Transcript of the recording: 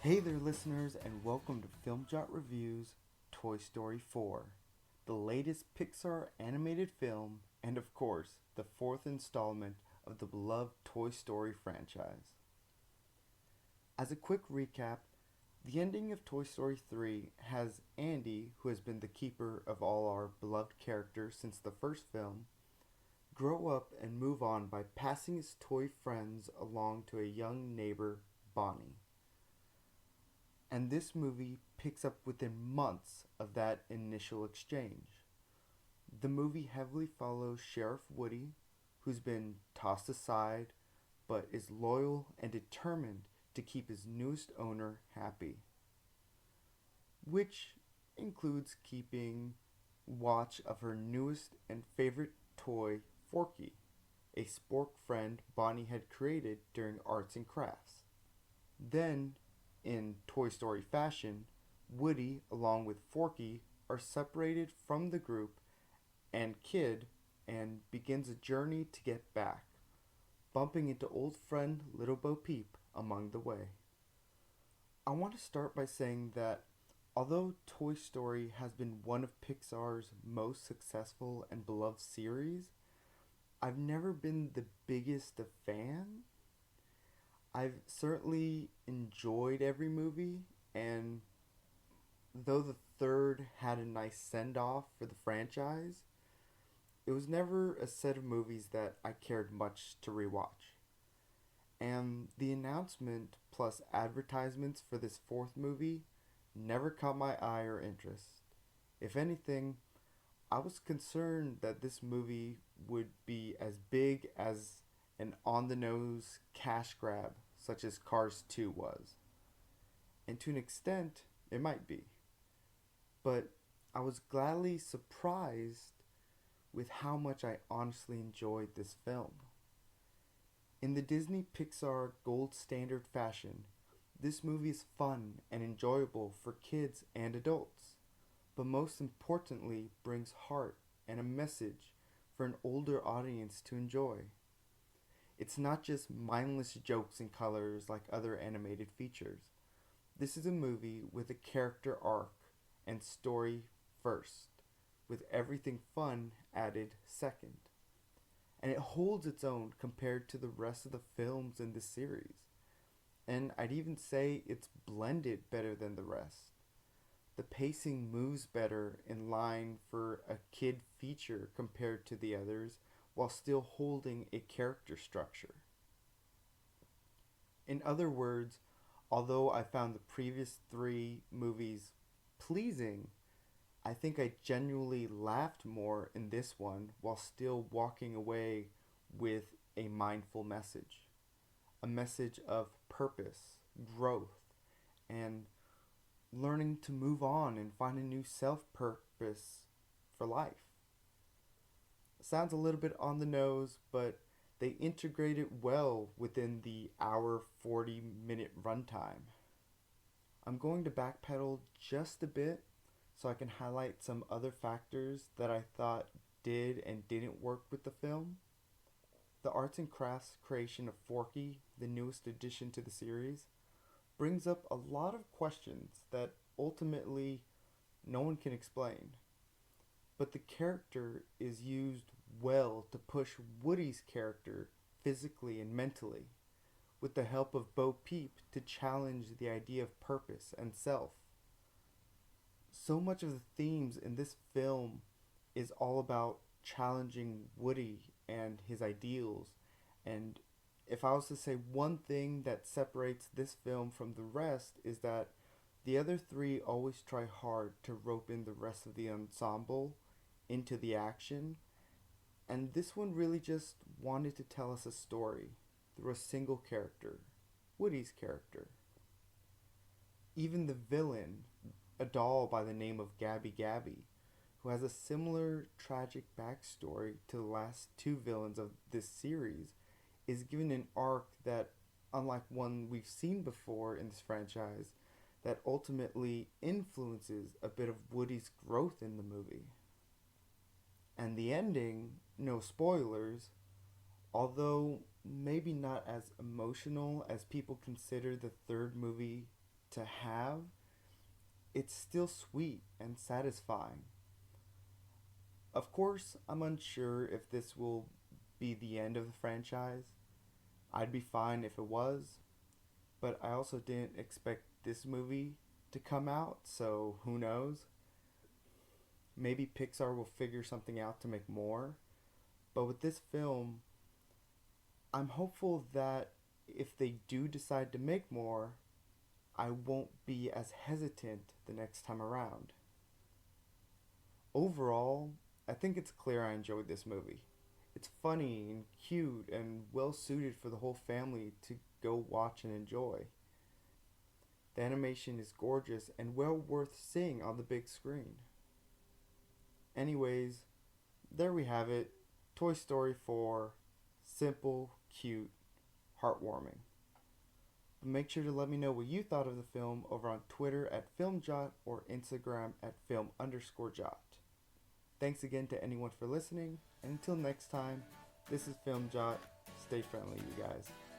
Hey there, listeners, and welcome to Film Jot Reviews Toy Story 4, the latest Pixar animated film, and of course, the fourth installment of the beloved Toy Story franchise. As a quick recap, the ending of Toy Story 3 has Andy, who has been the keeper of all our beloved characters since the first film, grow up and move on by passing his toy friends along to a young neighbor, Bonnie. And this movie picks up within months of that initial exchange. The movie heavily follows Sheriff Woody, who's been tossed aside but is loyal and determined to keep his newest owner happy, which includes keeping watch of her newest and favorite toy, Forky, a spork friend Bonnie had created during arts and crafts. Then, in Toy Story fashion, Woody, along with Forky, are separated from the group and Kid and begins a journey to get back, bumping into old friend Little Bo Peep among the way. I want to start by saying that although Toy Story has been one of Pixar's most successful and beloved series, I've never been the biggest of fans. I've certainly enjoyed every movie, and though the third had a nice send off for the franchise, it was never a set of movies that I cared much to rewatch. And the announcement plus advertisements for this fourth movie never caught my eye or interest. If anything, I was concerned that this movie would be as big as an on the nose cash grab such as Cars 2 was. And to an extent, it might be. But I was gladly surprised with how much I honestly enjoyed this film. In the Disney Pixar gold standard fashion, this movie is fun and enjoyable for kids and adults, but most importantly brings heart and a message for an older audience to enjoy. It's not just mindless jokes and colors like other animated features. This is a movie with a character arc and story first, with everything fun added second. And it holds its own compared to the rest of the films in this series. And I'd even say it's blended better than the rest. The pacing moves better in line for a kid feature compared to the others while still holding a character structure. In other words, although I found the previous three movies pleasing, I think I genuinely laughed more in this one while still walking away with a mindful message. A message of purpose, growth, and learning to move on and find a new self purpose for life. Sounds a little bit on the nose, but they integrate it well within the hour 40-minute runtime. I'm going to backpedal just a bit so I can highlight some other factors that I thought did and didn't work with the film. The arts and crafts creation of Forky, the newest addition to the series, brings up a lot of questions that ultimately no one can explain. But the character is used well to push Woody's character physically and mentally, with the help of Bo Peep to challenge the idea of purpose and self. So much of the themes in this film is all about challenging Woody and his ideals. And if I was to say one thing that separates this film from the rest is that the other three always try hard to rope in the rest of the ensemble into the action, and this one really just wanted to tell us a story through a single character, Woody's character. Even the villain, a doll by the name of Gabby Gabby, who has a similar tragic backstory to the last two villains of this series, is given an arc that, unlike one we've seen before in this franchise, that ultimately influences a bit of Woody's growth in the movie. And the ending, no spoilers, although maybe not as emotional as people consider the third movie to have, it's still sweet and satisfying. Of course, I'm unsure if this will be the end of the franchise. I'd be fine if it was, but I also didn't expect this movie to come out, so who knows? Maybe Pixar will figure something out to make more. But with this film, I'm hopeful that if they do decide to make more, I won't be as hesitant the next time around. Overall, I think it's clear I enjoyed this movie. It's funny and cute and well suited for the whole family to go watch and enjoy. The animation is gorgeous and well worth seeing on the big screen. Anyways, there we have it. Toy Story 4. Simple, cute, heartwarming. But make sure to let me know what you thought of the film over on Twitter at FilmJot or Instagram at film_jot. Thanks again to anyone for listening, and until next time, this is FilmJot. Stay friendly, you guys.